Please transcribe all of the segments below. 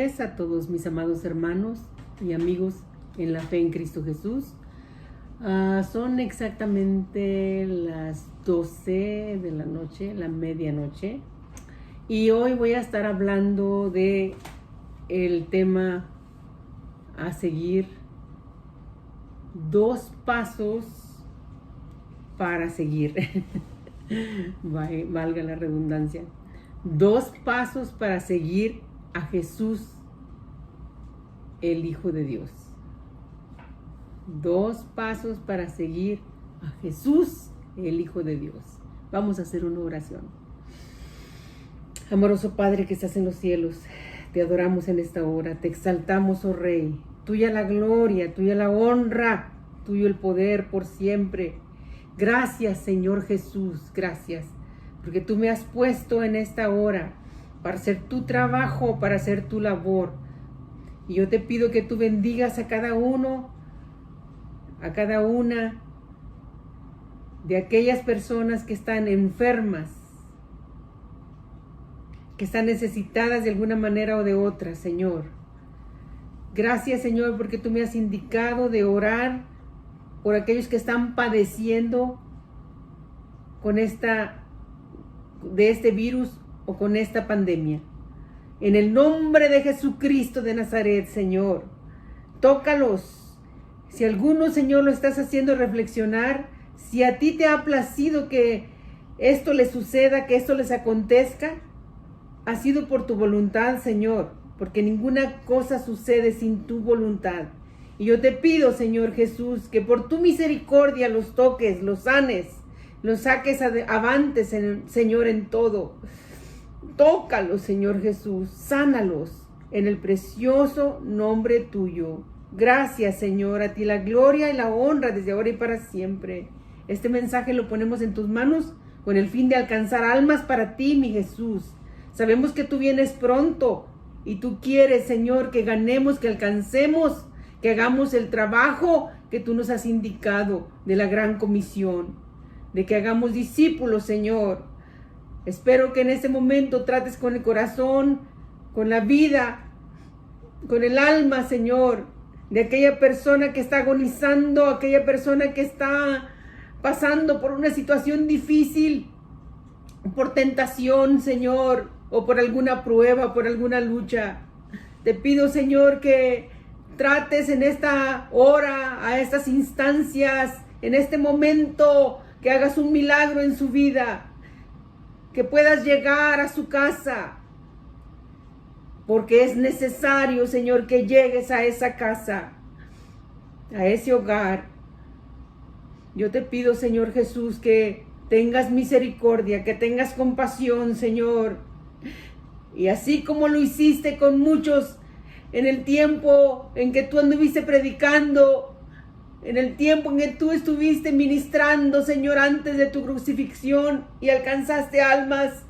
noches a todos mis amados hermanos y amigos en la fe en Cristo Jesús. Son exactamente las 12 de la noche, la medianoche. Y hoy voy a estar hablando de el tema a seguir, 2 pasos para seguir. Valga la redundancia. 2 pasos para seguir a Jesús, el Hijo de Dios. 2 pasos para seguir a Jesús, el Hijo de Dios. Vamos a hacer una oración. Amoroso Padre que estás en los cielos, te adoramos en esta hora, te exaltamos, oh Rey. Tuya la gloria, tuya la honra, tuyo el poder por siempre. Gracias, Señor Jesús, gracias, porque tú me has puesto en esta hora para hacer tu trabajo, para hacer tu labor. Y yo te pido que tú bendigas a cada uno, a cada una de aquellas personas que están enfermas, que están necesitadas de alguna manera o de otra, Señor. Gracias, Señor, porque tú me has indicado de orar por aquellos que están padeciendo de este virus o con esta pandemia. En el nombre de Jesucristo de Nazaret, Señor, tócalos. Si alguno, Señor, lo estás haciendo reflexionar, si a ti te ha placido que esto les suceda, que esto les acontezca, ha sido por tu voluntad, Señor, porque ninguna cosa sucede sin tu voluntad. Y yo te pido, Señor Jesús, que por tu misericordia los toques, los sanes, los saques avantes, Señor, en todo. Tócalos, Señor Jesús, sánalos en el precioso nombre tuyo. Gracias, Señor, a ti la gloria y la honra desde ahora y para siempre. Este mensaje lo ponemos en tus manos con el fin de alcanzar almas para ti, mi Jesús. Sabemos que tú vienes pronto y tú quieres, Señor, que ganemos, que alcancemos, que hagamos el trabajo que tú nos has indicado de la gran comisión, de que hagamos discípulos, Señor. Espero que en este momento trates con el corazón, con la vida, con el alma, Señor, de aquella persona que está agonizando, aquella persona que está pasando por una situación difícil, por tentación, Señor, o por alguna prueba, por alguna lucha. Te pido, Señor, que trates en esta hora, a estas instancias, en este momento, que hagas un milagro en su vida, que puedas llegar a su casa, porque es necesario, Señor, que llegues a esa casa, a ese hogar. Yo te pido, Señor Jesús, que tengas misericordia, que tengas compasión, Señor. Y así como lo hiciste con muchos en el tiempo en que tú anduviste predicando, en el tiempo en que tú estuviste ministrando, Señor, antes de tu crucifixión y alcanzaste almas,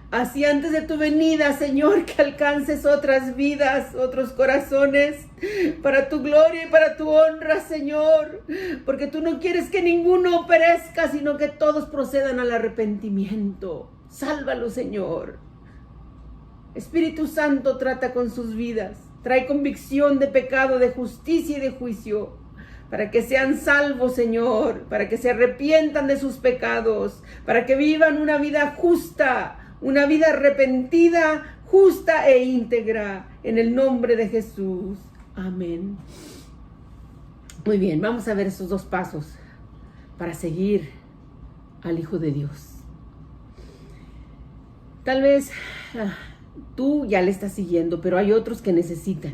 así antes de tu venida, Señor, que alcances otras vidas, otros corazones, para tu gloria y para tu honra, Señor, porque tú no quieres que ninguno perezca, sino que todos procedan al arrepentimiento. Sálvalo, Señor. Espíritu Santo, trata con sus vidas, trae convicción de pecado, de justicia y de juicio, para que sean salvos, Señor, para que se arrepientan de sus pecados, para que vivan una vida justa, una vida arrepentida, justa e íntegra, en el nombre de Jesús. Amén. Muy bien, vamos a ver esos 2 pasos para seguir al Hijo de Dios. Tal vez tú ya le estás siguiendo, pero hay otros que necesitan.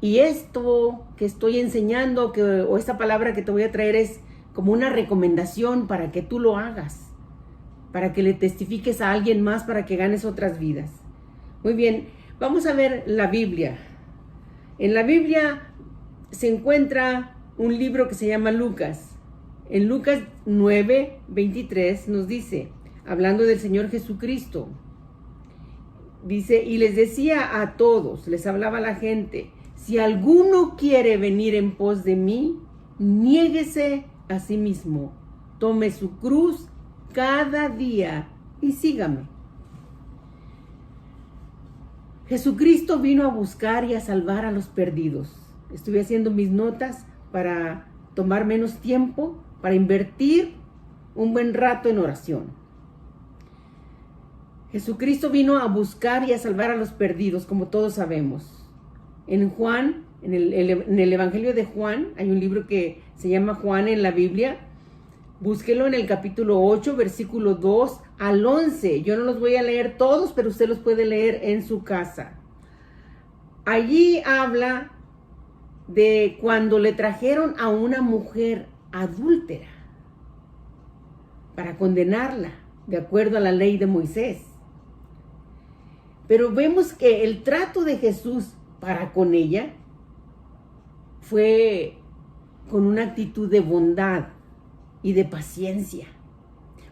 Y esto que estoy enseñando, o esta palabra que te voy a traer, es como una recomendación para que tú lo hagas, para que le testifiques a alguien más, para que ganes otras vidas. Muy bien, vamos a ver la Biblia. En la Biblia se encuentra un libro que se llama Lucas. En Lucas 9:23 nos dice, hablando del Señor Jesucristo, dice, y les decía a todos, les hablaba a la gente, si alguno quiere venir en pos de mí, niéguese a sí mismo, tome su cruz cada día y sígame. Jesucristo vino a buscar y a salvar a los perdidos. Estuve haciendo mis notas para tomar menos tiempo, para invertir un buen rato en oración. Jesucristo vino a buscar y a salvar a los perdidos, como todos sabemos. En Juan, en el Evangelio de Juan, hay un libro que se llama Juan en la Biblia. Búsquelo en el capítulo 8, versículo 2 al 11. Yo no los voy a leer todos, pero usted los puede leer en su casa. Allí habla de cuando le trajeron a una mujer adúltera para condenarla, de acuerdo a la ley de Moisés. Pero vemos que el trato de Jesús para con ella fue con una actitud de bondad y de paciencia.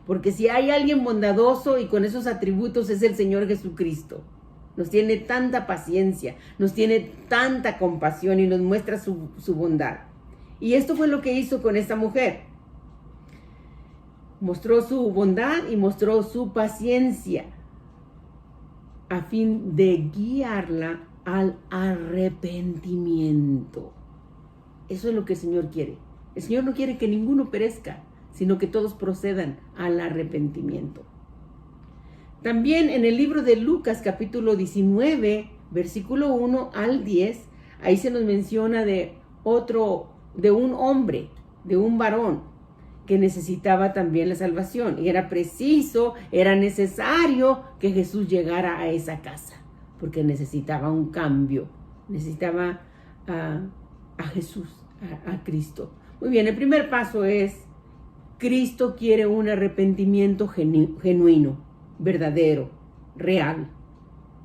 Porque si hay alguien bondadoso y con esos atributos es el Señor Jesucristo. Nos tiene tanta paciencia, nos tiene tanta compasión y nos muestra su bondad. Y esto fue lo que hizo con esta mujer. Mostró su bondad y mostró su paciencia a fin de guiarla al arrepentimiento. Eso es lo que el Señor quiere. El Señor no quiere que ninguno perezca, sino que todos procedan al arrepentimiento. También en el libro de Lucas, capítulo 19, versículo 1 al 10, ahí se nos menciona de un hombre, de un varón, que necesitaba también la salvación. Y era necesario que Jesús llegara a esa casa, porque necesitaba un cambio, necesitaba a Jesús, a Cristo. Muy bien, el primer paso es, Cristo quiere un arrepentimiento genuino, verdadero, real.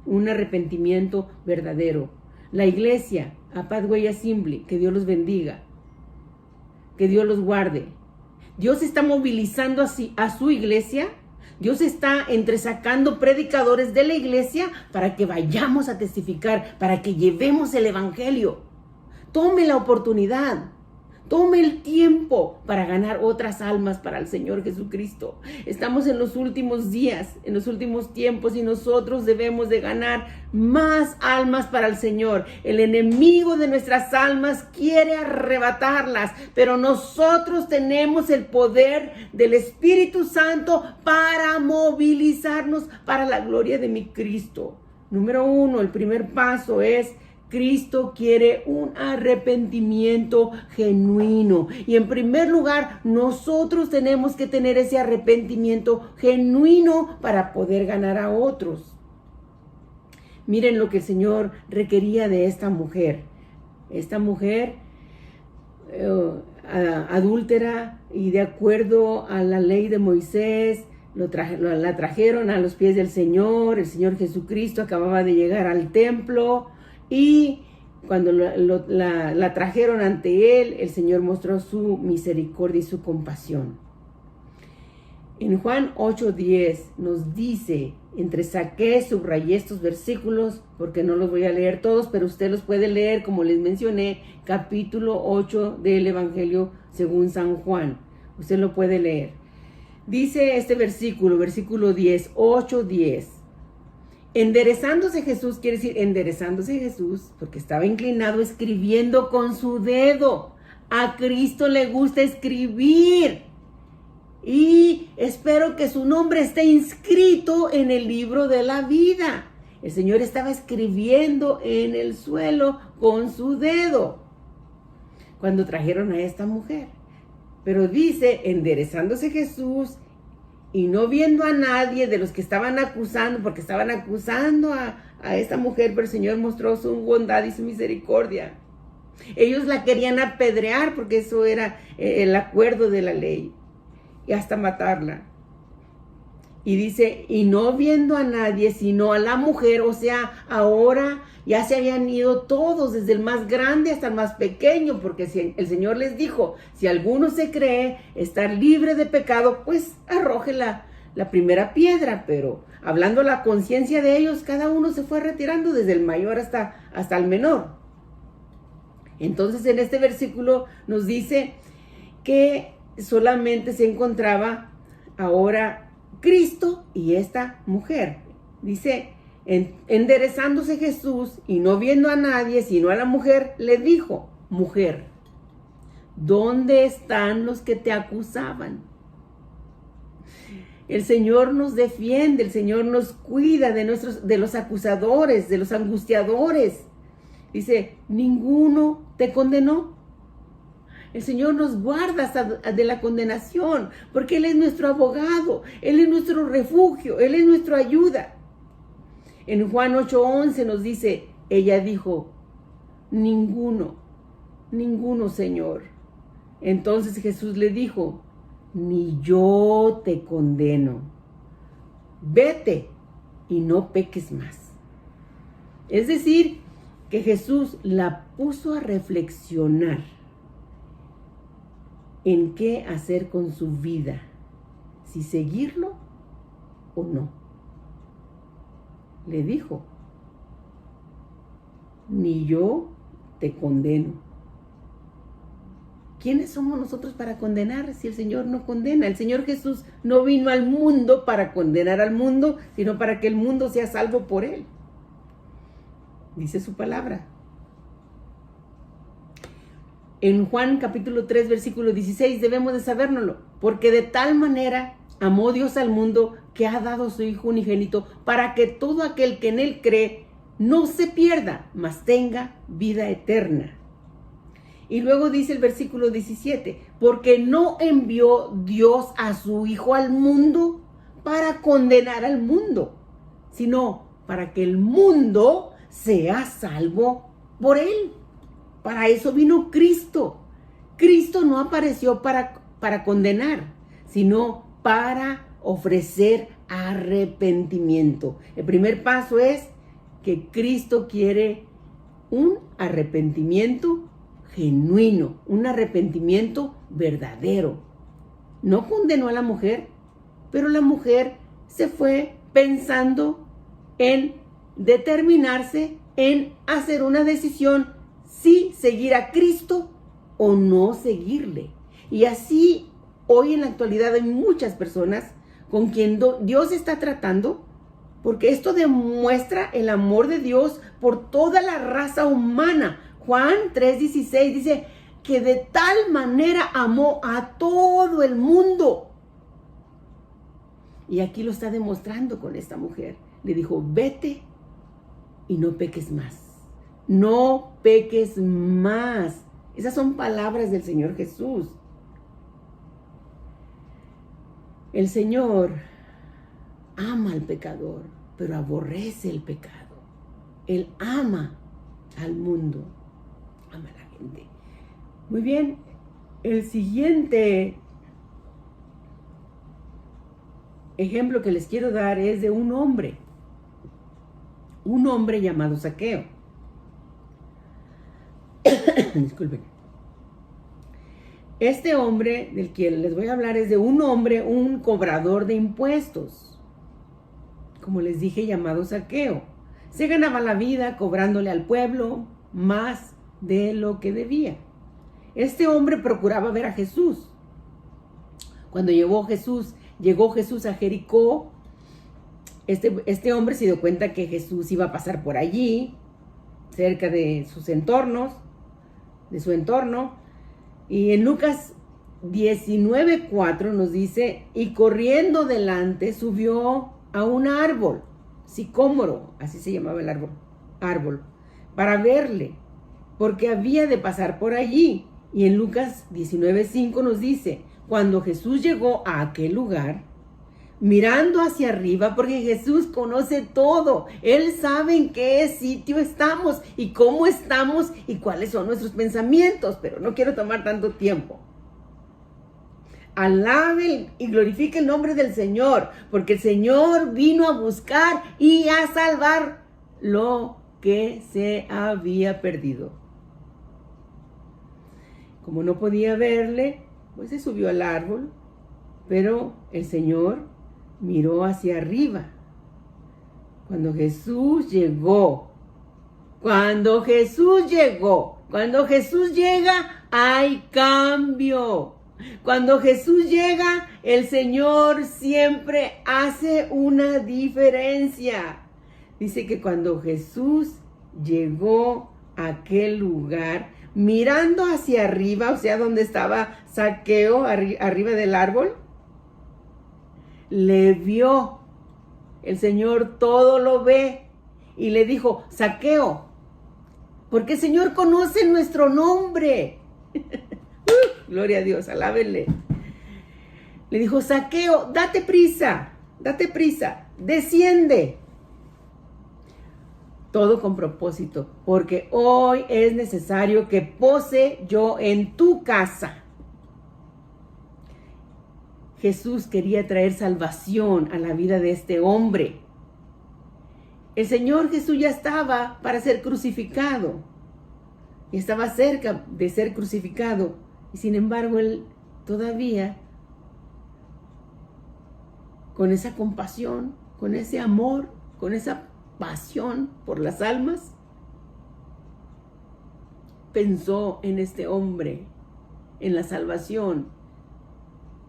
Un arrepentimiento verdadero. La iglesia, a Pathway Assembly, que Dios los bendiga, que Dios los guarde. Dios está movilizando a su iglesia. Dios está entresacando predicadores de la iglesia para que vayamos a testificar, para que llevemos el evangelio. Tome la oportunidad. Tome el tiempo para ganar otras almas para el Señor Jesucristo. Estamos en los últimos días, en los últimos tiempos, y nosotros debemos de ganar más almas para el Señor. El enemigo de nuestras almas quiere arrebatarlas, pero nosotros tenemos el poder del Espíritu Santo para movilizarnos para la gloria de mi Cristo. Número 1, el primer paso es: Cristo quiere un arrepentimiento genuino. Y en primer lugar, nosotros tenemos que tener ese arrepentimiento genuino para poder ganar a otros. Miren lo que el Señor requería de esta mujer. Esta mujer adúltera, y de acuerdo a la ley de Moisés, la trajeron a los pies del Señor. El Señor Jesucristo acababa de llegar al templo. Y cuando la trajeron ante Él, el Señor mostró su misericordia y su compasión. En Juan 8:10 nos dice, entresaqué, subrayé estos versículos porque no los voy a leer todos, pero usted los puede leer, como les mencioné, capítulo 8 del Evangelio según San Juan. Usted lo puede leer. Dice este versículo 10, 8:10. Enderezándose Jesús, quiere decir enderezándose Jesús, porque estaba inclinado escribiendo con su dedo. A Cristo le gusta escribir. Y espero que su nombre esté inscrito en el libro de la vida. El Señor estaba escribiendo en el suelo con su dedo cuando trajeron a esta mujer. Pero dice, enderezándose Jesús, y no viendo a nadie de los que estaban acusando, porque estaban acusando a esta mujer, pero el Señor mostró su bondad y su misericordia. Ellos la querían apedrear, porque eso era el acuerdo de la ley, y hasta matarla. Y dice, y no viendo a nadie, sino a la mujer. O sea, ahora ya se habían ido todos, desde el más grande hasta el más pequeño, porque si el Señor les dijo, si alguno se cree estar libre de pecado, pues arroje la primera piedra. Pero hablando a la conciencia de ellos, cada uno se fue retirando, desde el mayor hasta el menor. Entonces en este versículo nos dice que solamente se encontraba ahora Cristo y esta mujer. Dice, Enderezándose Jesús y no viendo a nadie sino a la mujer, le dijo: mujer, ¿dónde están los que te acusaban? El Señor nos defiende, el Señor nos cuida de los acusadores, de los angustiadores. Dice: ninguno te condenó. El Señor nos guarda hasta de la condenación, porque Él es nuestro abogado, Él es nuestro refugio, Él es nuestra ayuda. En Juan 8:11 nos dice: ella dijo: ninguno, Señor. Entonces Jesús le dijo: ni yo te condeno. Vete y no peques más. Es decir, que Jesús la puso a reflexionar en qué hacer con su vida, si seguirlo o no. Le dijo: ni yo te condeno. ¿Quiénes somos nosotros para condenar si el Señor no condena? El Señor Jesús no vino al mundo para condenar al mundo, sino para que el mundo sea salvo por Él. Dice su palabra. En Juan capítulo 3, versículo 16, debemos de sabérnoslo. Porque de tal manera amó Dios al mundo que ha dado a su Hijo unigénito, para que todo aquel que en Él cree no se pierda, mas tenga vida eterna. Y luego dice el versículo 17, porque no envió Dios a su Hijo al mundo para condenar al mundo, sino para que el mundo sea salvo por Él. Para eso vino Cristo. Cristo no apareció para condenar, sino para ofrecer arrepentimiento. El primer paso es que Cristo quiere un arrepentimiento genuino, un arrepentimiento verdadero. No condenó a la mujer, pero la mujer se fue pensando en determinarse, en hacer una decisión si seguir a Cristo o no seguirle. Y así hoy en la actualidad hay muchas personas con quien Dios está tratando, porque esto demuestra el amor de Dios por toda la raza humana. Juan 3:16 dice que de tal manera amó a todo el mundo. Y aquí lo está demostrando con esta mujer. Le dijo: vete y no peques más. No peques más. Esas son palabras del Señor Jesús. El Señor ama al pecador, pero aborrece el pecado. Él ama al mundo, ama a la gente. Muy bien, el siguiente ejemplo que les quiero dar es de un hombre llamado Zaqueo. Disculpen. Este hombre del que les voy a hablar es de un hombre, un cobrador de impuestos, como les dije, llamado Zaqueo. Se ganaba la vida cobrándole al pueblo más de lo que debía. Este hombre procuraba ver a Jesús. Cuando llegó Jesús a Jericó, este hombre se dio cuenta que Jesús iba a pasar por allí, cerca de sus entornos, de su entorno. Y en Lucas 19:4 nos dice: y corriendo delante subió a un árbol, sicómoro, así se llamaba el árbol, para verle, porque había de pasar por allí. Y en Lucas 19:5 nos dice: cuando Jesús llegó a aquel lugar, mirando hacia arriba, porque Jesús conoce todo, Él sabe en qué sitio estamos y cómo estamos y cuáles son nuestros pensamientos, pero no quiero tomar tanto tiempo. Alabe y glorifique el nombre del Señor, porque el Señor vino a buscar y a salvar lo que se había perdido. Como no podía verle, pues se subió al árbol, pero el Señor miró hacia arriba. Cuando Jesús llega, hay cambio. Cuando Jesús llega, el Señor siempre hace una diferencia. Dice que cuando Jesús llegó a aquel lugar, mirando hacia arriba, o sea, donde estaba Zaqueo, arriba del árbol, le vio. El Señor todo lo ve y le dijo: Zaqueo, porque el Señor conoce nuestro nombre. Gloria a Dios, alábenle. Le dijo: Zaqueo, date prisa, desciende. Todo con propósito, porque hoy es necesario que pose yo en tu casa. Jesús quería traer salvación a la vida de este hombre. El Señor Jesús ya estaba para ser crucificado. Y estaba cerca de ser crucificado. Y sin embargo, Él todavía, con esa compasión, con ese amor, con esa pasión por las almas, pensó en este hombre, en la salvación,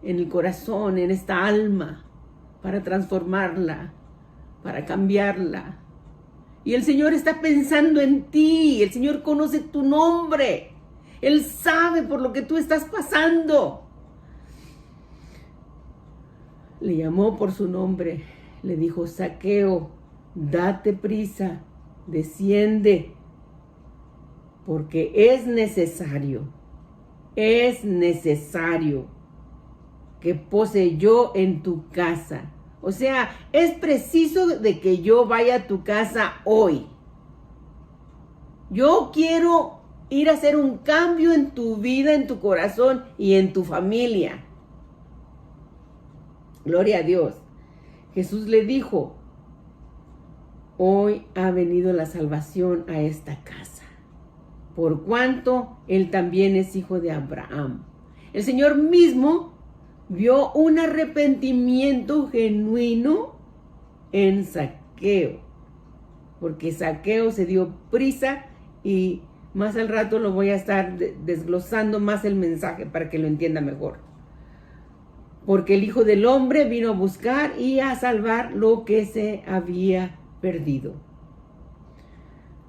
en el corazón, en esta alma, para transformarla, para cambiarla. Y el Señor está pensando en ti. El Señor conoce tu nombre. Él sabe por lo que tú estás pasando. Le llamó por su nombre. Le dijo: Zaqueo, date prisa, desciende, porque es necesario que pose yo en tu casa. O sea, es preciso de que yo vaya a tu casa hoy. Yo quiero ir a hacer un cambio en tu vida, en tu corazón y en tu familia. Gloria a Dios. Jesús le dijo: hoy ha venido la salvación a esta casa, por cuanto él también es hijo de Abraham. El Señor mismo vio un arrepentimiento genuino en Zaqueo, porque Zaqueo se dio prisa, y más al rato lo voy a estar desglosando más el mensaje para que lo entienda mejor. Porque el Hijo del Hombre vino a buscar y a salvar lo que se había perdido.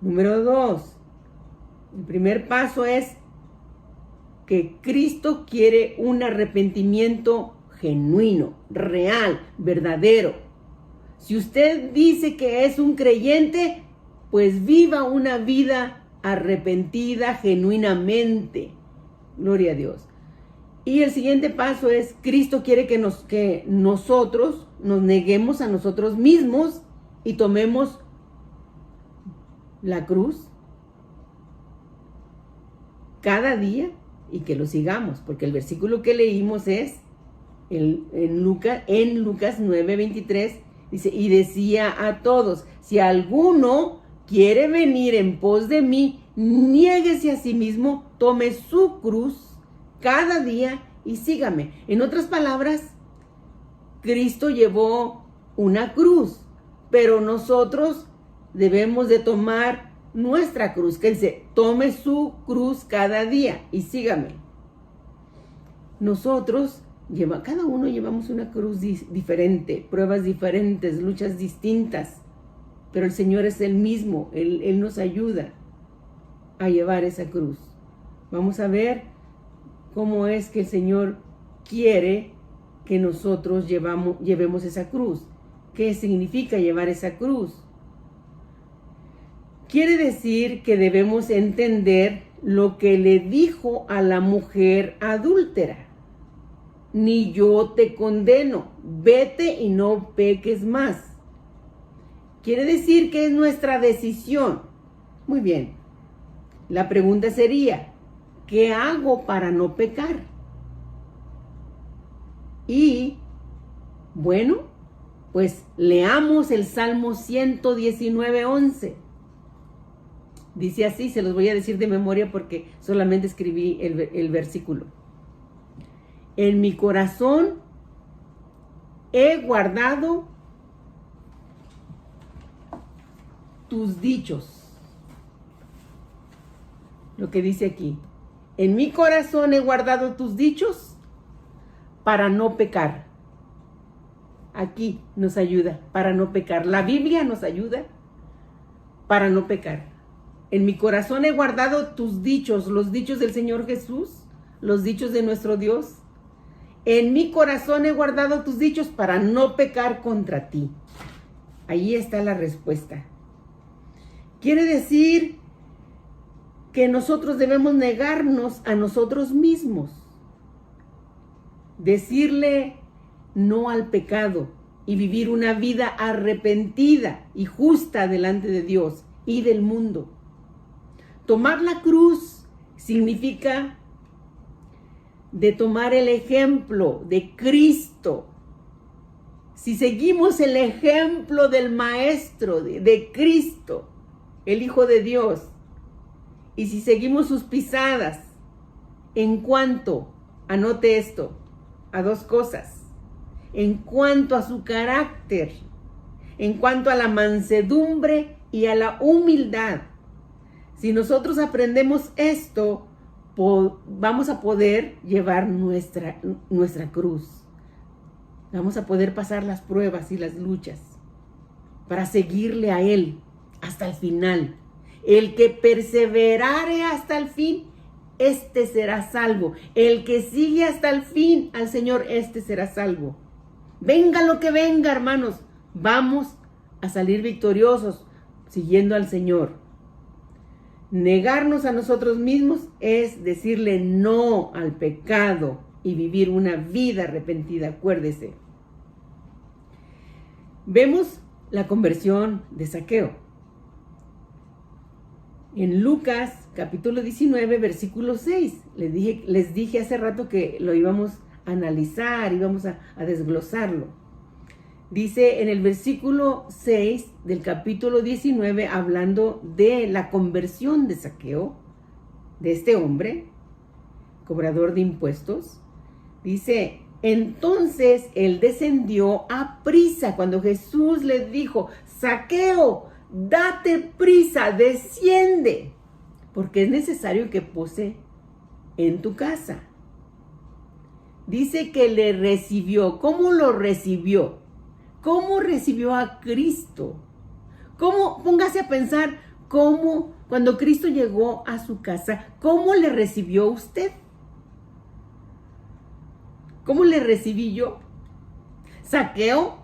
Número 2. El primer paso es que Cristo quiere un arrepentimiento genuino, real, verdadero. Si usted dice que es un creyente, pues viva una vida arrepentida genuinamente. Gloria a Dios. Y el siguiente paso es: Cristo quiere que nosotros nos neguemos a nosotros mismos y tomemos la cruz cada día y que lo sigamos, porque el versículo que leímos es en Lucas 9:23, dice: y decía a todos: si alguno quiere venir en pos de mí, niéguese a sí mismo, tome su cruz cada día y sígame. En otras palabras, Cristo llevó una cruz, pero nosotros debemos de tomar nuestra cruz, que dice: tome su cruz cada día y sígame. Nosotros, cada uno llevamos una cruz diferente, pruebas diferentes, luchas distintas, pero el Señor es el mismo. Él nos ayuda a llevar esa cruz. Vamos a ver cómo es que el Señor quiere que nosotros llevemos esa cruz. ¿Qué significa llevar esa cruz? Quiere decir que debemos entender lo que le dijo a la mujer adúltera: ni yo te condeno, vete y no peques más. Quiere decir que es nuestra decisión. Muy bien. La pregunta sería: ¿qué hago para no pecar? Y, bueno, pues leamos el Salmo 119:11. Dice así, se los voy a decir de memoria porque solamente escribí el versículo. En mi corazón he guardado tus dichos. Lo que dice aquí: en mi corazón he guardado tus dichos para no pecar. Aquí nos ayuda para no pecar. La Biblia nos ayuda para no pecar. En mi corazón he guardado tus dichos, los dichos del Señor Jesús, los dichos de nuestro Dios. En mi corazón he guardado tus dichos para no pecar contra ti. Ahí está la respuesta. Quiere decir que nosotros debemos negarnos a nosotros mismos. Decirle no al pecado y vivir una vida arrepentida y justa delante de Dios y del mundo. Tomar la cruz significa de tomar el ejemplo de Cristo. Si seguimos el ejemplo del Maestro, de Cristo, el Hijo de Dios, y si seguimos sus pisadas, en cuanto, anote esto, a dos cosas, en cuanto a su carácter, en cuanto a la mansedumbre y a la humildad. Si nosotros aprendemos esto, vamos a poder llevar nuestra cruz. Vamos a poder pasar las pruebas y las luchas para seguirle a Él hasta el final. El que perseverare hasta el fin, este será salvo. El que sigue hasta el fin al Señor, este será salvo. Venga lo que venga, hermanos, vamos a salir victoriosos siguiendo al Señor. Negarnos a nosotros mismos es decirle no al pecado y vivir una vida arrepentida, acuérdese. Vemos la conversión de Zaqueo. En Lucas capítulo 19, versículo 6, les dije hace rato que lo íbamos a analizar, íbamos a desglosarlo. Dice en el versículo 6 del capítulo 19, hablando de la conversión de Zaqueo, de este hombre, cobrador de impuestos, dice, entonces él descendió a prisa cuando Jesús le dijo, Zaqueo, date prisa, desciende, porque es necesario que pose en tu casa. Dice que le recibió. ¿Cómo lo recibió? ¿Cómo recibió a Cristo? ¿Cómo? Póngase a pensar cómo, cuando Cristo llegó a su casa, ¿cómo le recibió usted? ¿Cómo le recibí yo? Zaqueo,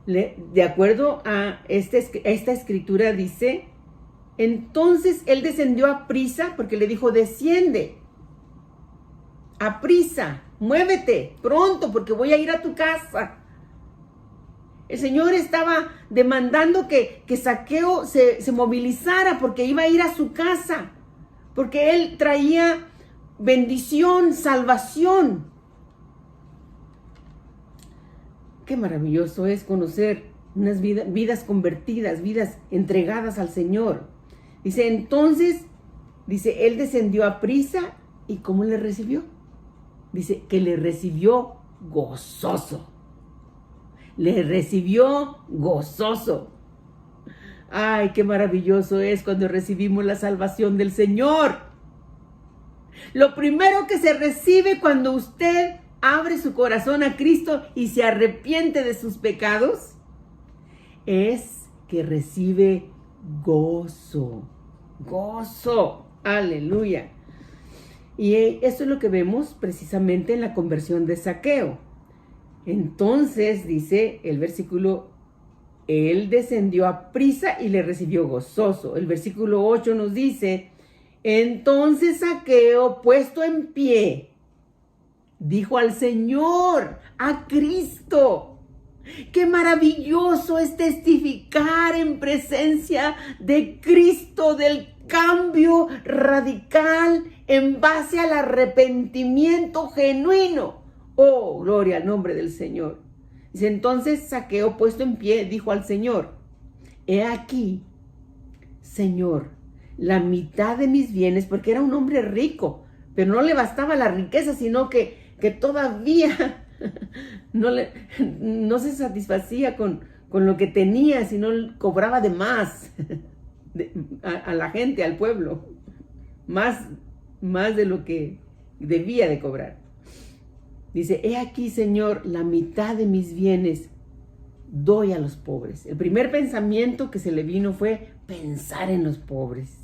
de acuerdo a esta escritura, dice, entonces él descendió a prisa porque le dijo, desciende, a prisa, muévete, pronto, porque voy a ir a tu casa. El Señor estaba demandando que Zaqueo se movilizara porque iba a ir a su casa, porque él traía bendición, salvación. Qué maravilloso es conocer unas vidas convertidas, vidas entregadas al Señor. Dice, entonces, dice, él descendió a prisa y ¿cómo le recibió? Dice que le recibió gozoso. Le recibió gozoso. Ay, qué maravilloso es cuando recibimos la salvación del Señor. Lo primero que se recibe cuando usted abre su corazón a Cristo y se arrepiente de sus pecados es que recibe gozo. Gozo. Aleluya. Y esto es lo que vemos precisamente en la conversión de Zaqueo. Entonces, dice el versículo, él descendió a prisa y le recibió gozoso. El versículo 8 nos dice, entonces Zaqueo, puesto en pie, dijo al Señor, a Cristo. Qué maravilloso es testificar en presencia de Cristo del cambio radical en base al arrepentimiento genuino. Oh, gloria al nombre del Señor. Dice, entonces Zaqueo, puesto en pie, dijo al Señor, he aquí, Señor, la mitad de mis bienes, porque era un hombre rico, pero no le bastaba la riqueza, sino que todavía no se satisfacía con lo que tenía, sino cobraba de más a la gente, al pueblo, más de lo que debía de cobrar. Dice, he aquí, Señor, la mitad de mis bienes doy a los pobres. El primer pensamiento que se le vino fue pensar en los pobres.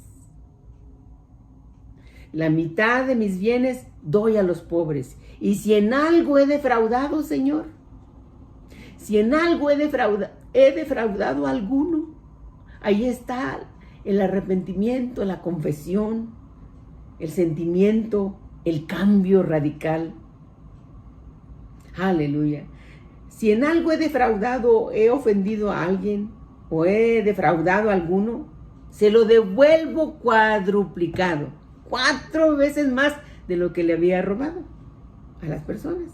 La mitad de mis bienes doy a los pobres. Y si en algo he defraudado, Señor, si en algo he defraudado a alguno, ahí está el arrepentimiento, la confesión, el sentimiento, el cambio radical. Aleluya. Si en algo he defraudado, he ofendido a alguien o he defraudado a alguno, se lo devuelvo cuadruplicado, 4 veces más de lo que le había robado a las personas.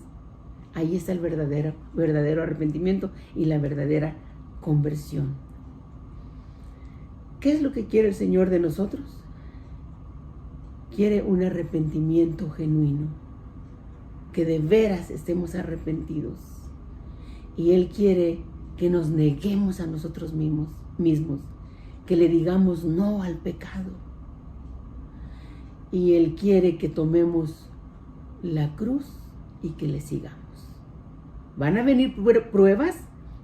Ahí está el verdadero arrepentimiento y la verdadera conversión. ¿Qué es lo que quiere el Señor de nosotros? Quiere un arrepentimiento genuino, que de veras estemos arrepentidos. Y Él quiere que nos neguemos a nosotros mismos, que le digamos no al pecado. Y Él quiere que tomemos la cruz y que le sigamos. Van a venir pruebas,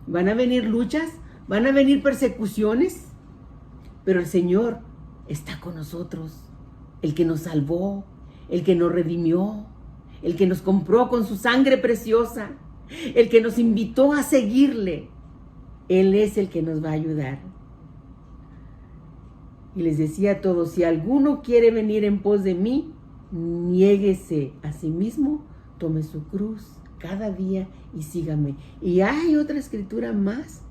van a venir luchas, van a venir persecuciones, pero el Señor está con nosotros. El que nos salvó, el que nos redimió, el que nos compró con su sangre preciosa, el que nos invitó a seguirle. Él es el que nos va a ayudar. Y les decía a todos, si alguno quiere venir en pos de mí, niéguese a sí mismo, tome su cruz cada día y sígame. Y hay otra escritura más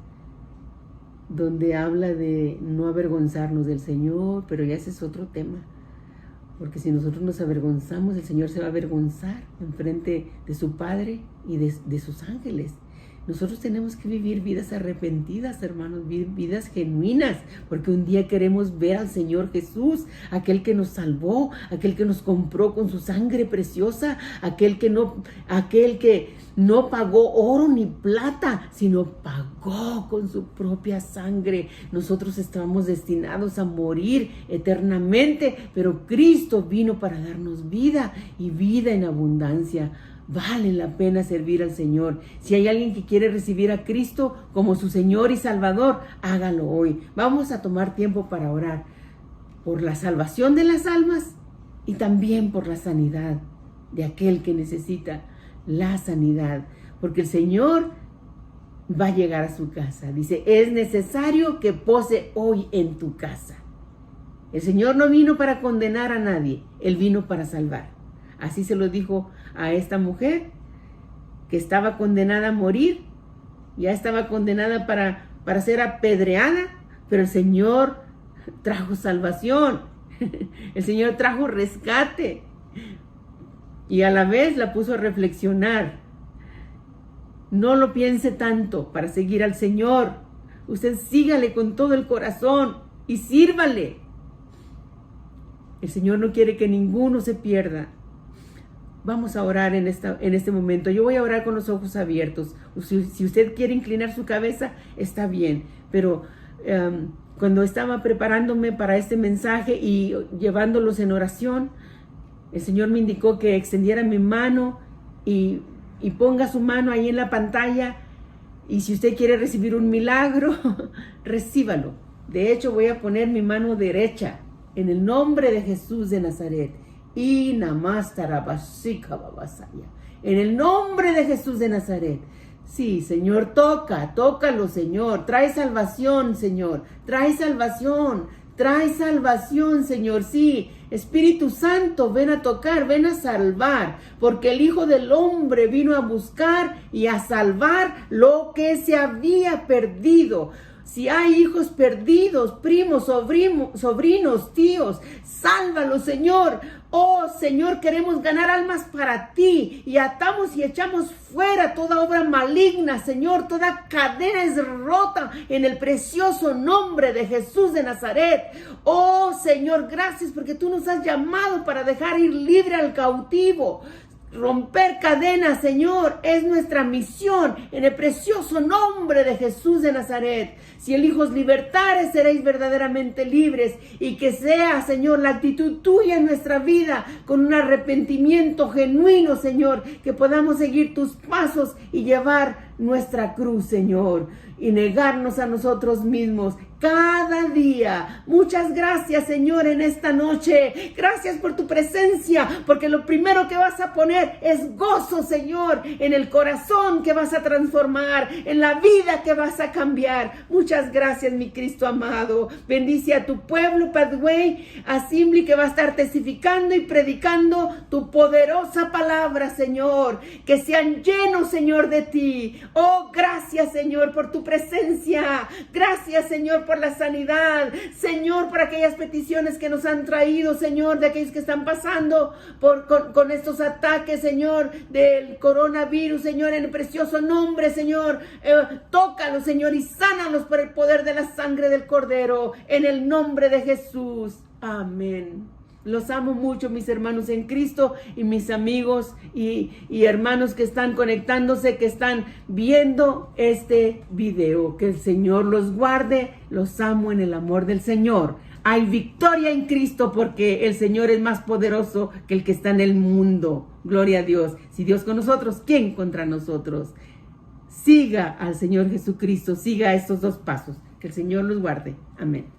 donde habla de no avergonzarnos del Señor, pero ya ese es otro tema. Porque si nosotros nos avergonzamos, el Señor se va a avergonzar en frente de su Padre y de sus ángeles. Nosotros tenemos que vivir vidas arrepentidas, hermanos, vidas genuinas, porque un día queremos ver al Señor Jesús, aquel que nos salvó, aquel que nos compró con su sangre preciosa, aquel que no pagó oro ni plata, sino pagó con su propia sangre. Nosotros estábamos destinados a morir eternamente, pero Cristo vino para darnos vida y vida en abundancia. Vale la pena servir al Señor. Si hay alguien que quiere recibir a Cristo como su Señor y Salvador, hágalo hoy. Vamos a tomar tiempo para orar por la salvación de las almas y también por la sanidad de aquel que necesita la sanidad. Porque el Señor va a llegar a su casa. Dice, es necesario que pose hoy en tu casa. El Señor no vino para condenar a nadie, Él vino para salvar. Así se lo dijo a esta mujer que estaba condenada a morir, ya estaba condenada para ser apedreada, pero el Señor trajo salvación, el Señor trajo rescate y a la vez la puso a reflexionar. No lo piense tanto para seguir al Señor, usted sígale con todo el corazón y sírvale. El Señor no quiere que ninguno se pierda. Vamos a orar en este momento. Yo voy a orar con los ojos abiertos. Si usted quiere inclinar su cabeza, está bien. Pero cuando estaba preparándome para este mensaje y llevándolos en oración, el Señor me indicó que extendiera mi mano y ponga su mano ahí en la pantalla. Y si usted quiere recibir un milagro, recíbalo. De hecho, voy a poner mi mano derecha en el nombre de Jesús de Nazaret. Y namastarabasika babasaya. En el nombre de Jesús de Nazaret. Sí, Señor, tócalo, Señor. Trae salvación, Señor. Trae salvación, Señor. Sí, Espíritu Santo, ven a tocar, ven a salvar. Porque el Hijo del Hombre vino a buscar y a salvar lo que se había perdido. Si hay hijos perdidos, primos, sobrinos, tíos, sálvalos, Señor. Oh, Señor, queremos ganar almas para ti y atamos y echamos fuera toda obra maligna, Señor. Toda cadena es rota en el precioso nombre de Jesús de Nazaret. Oh, Señor, gracias porque tú nos has llamado para dejar ir libre al cautivo. Romper cadenas, Señor, es nuestra misión en el precioso nombre de Jesús de Nazaret. Si el Hijo os libertare, seréis verdaderamente libres. Y que sea, Señor, la actitud tuya en nuestra vida, con un arrepentimiento genuino, Señor, que podamos seguir tus pasos y llevar nuestra cruz, Señor, y negarnos a nosotros mismos cada día. Muchas gracias, Señor, en esta noche. Gracias por tu presencia, porque lo primero que vas a poner es gozo, Señor, en el corazón que vas a transformar, en la vida que vas a cambiar. Muchas gracias, mi Cristo amado. Bendice a tu pueblo, Pathway Assembly, que va a estar testificando y predicando tu poderosa palabra, Señor. Que sean llenos, Señor, de ti. Oh, gracias, Señor, por tu presencia. Gracias, Señor, por la sanidad. Señor, por aquellas peticiones que nos han traído, Señor, de aquellos que están pasando con estos ataques, Señor, del coronavirus, Señor, en el precioso nombre, Señor. Tócalos, Señor, y sánalos por el poder de la sangre del Cordero, en el nombre de Jesús. Amén. Los amo mucho, mis hermanos en Cristo, y mis amigos y hermanos que están conectándose, que están viendo este video. Que el Señor los guarde. Los amo en el amor del Señor. Hay victoria en Cristo, porque el Señor es más poderoso que el que está en el mundo. Gloria a Dios. Si Dios con nosotros, ¿quién contra nosotros? Siga al Señor Jesucristo. Siga estos 2 pasos. Que el Señor los guarde. Amén.